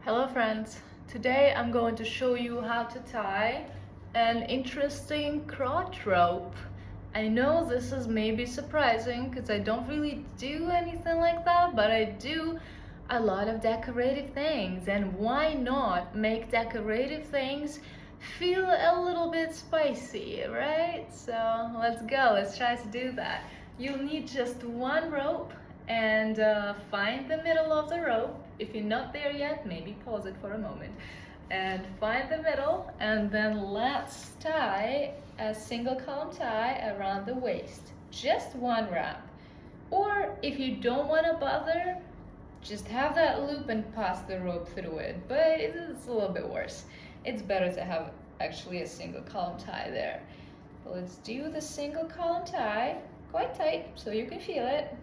Hello friends, today I'm going to show you how to tie an interesting crotch rope. I know this is maybe surprising because I don't really do anything like that, but I do a lot of decorative things, and why not make decorative things feel a little bit spicy, right? So let's go, let's try to do that. You'll need just one rope and find the middle of the rope. If you're not there yet, maybe pause it for a moment and find the middle, and then let's tie a single column tie around the waist. Just one wrap. Or if you don't want to bother, just have that loop and pass the rope through it, but it's a little bit worse. It's better to have actually a single column tie there. Let's do the single column tie quite tight so you can feel it.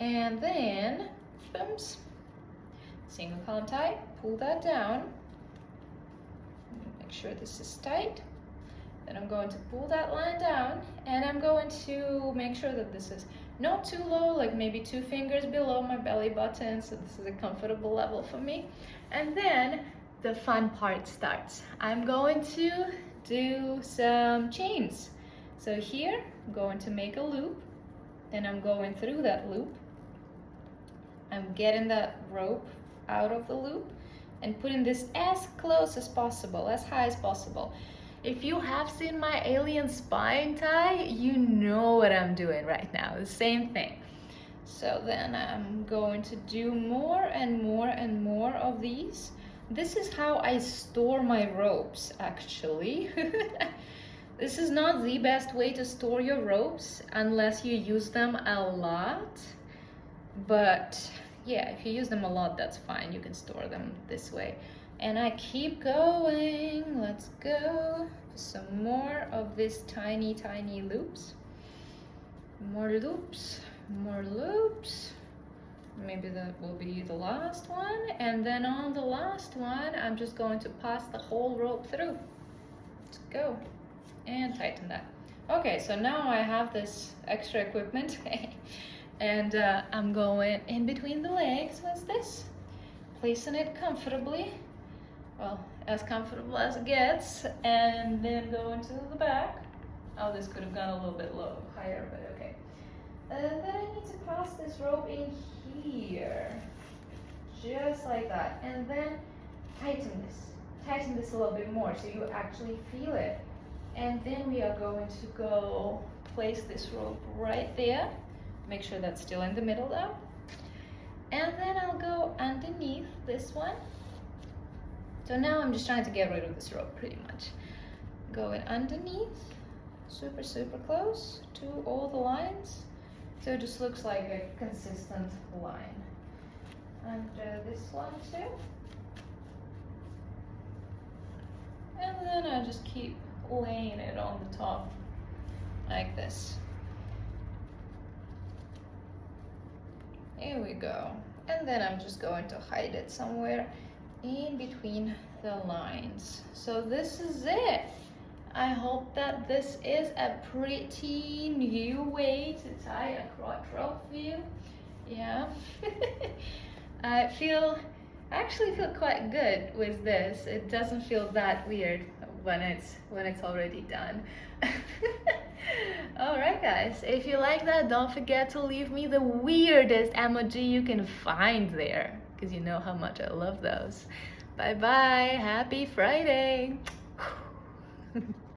And then, booms, single column tie, pull that down. Make sure this is tight. Then I'm going to pull that line down, and I'm going to make sure that this is not too low, like maybe 2 fingers below my belly button, so this is a comfortable level for me. And then the fun part starts. I'm going to do some chains. So here, I'm going to make a loop, then I'm going through that loop. I'm getting that rope out of the loop and putting this as close as possible, as high as possible. If you have seen my alien spine tie, you know what I'm doing right now, the same thing. So then I'm going to do more and more and more of these. This is how I store my ropes, actually. This is not the best way to store your ropes unless you use them a lot. But yeah, if you use them a lot, that's fine. You can store them this way. And I keep going. Let's go. Some more of these tiny, tiny loops. More loops, more loops. Maybe that will be the last one. And then on the last one, I'm just going to pass the whole rope through. Let's go. And tighten that. Okay, so now I have this extra equipment. And I'm going in between the legs with this, placing it comfortably, well, as comfortable as it gets, and then going to the back. Oh, this could have gone a little bit higher, but okay. Then I need to pass this rope in here, just like that, and then tighten this a little bit more so you actually feel it. And then we are going to go place this rope right there. Make sure that's still in the middle though. And then I'll go underneath this one. So now I'm just trying to get rid of this rope pretty much. Going underneath, super, super close to all the lines. So it just looks like a consistent line. And this one too. And then I just keep laying it on the top like this. Here we go. And then I'm just going to hide it somewhere in between the lines. So this is it. I hope that this is a pretty new way to tie a crotch rope for you. Yeah. I actually feel quite good with this. It doesn't feel that weird when it's already done. Alright guys, if you like that, don't forget to leave me the weirdest emoji you can find there, because you know how much I love those. Bye bye, happy Friday.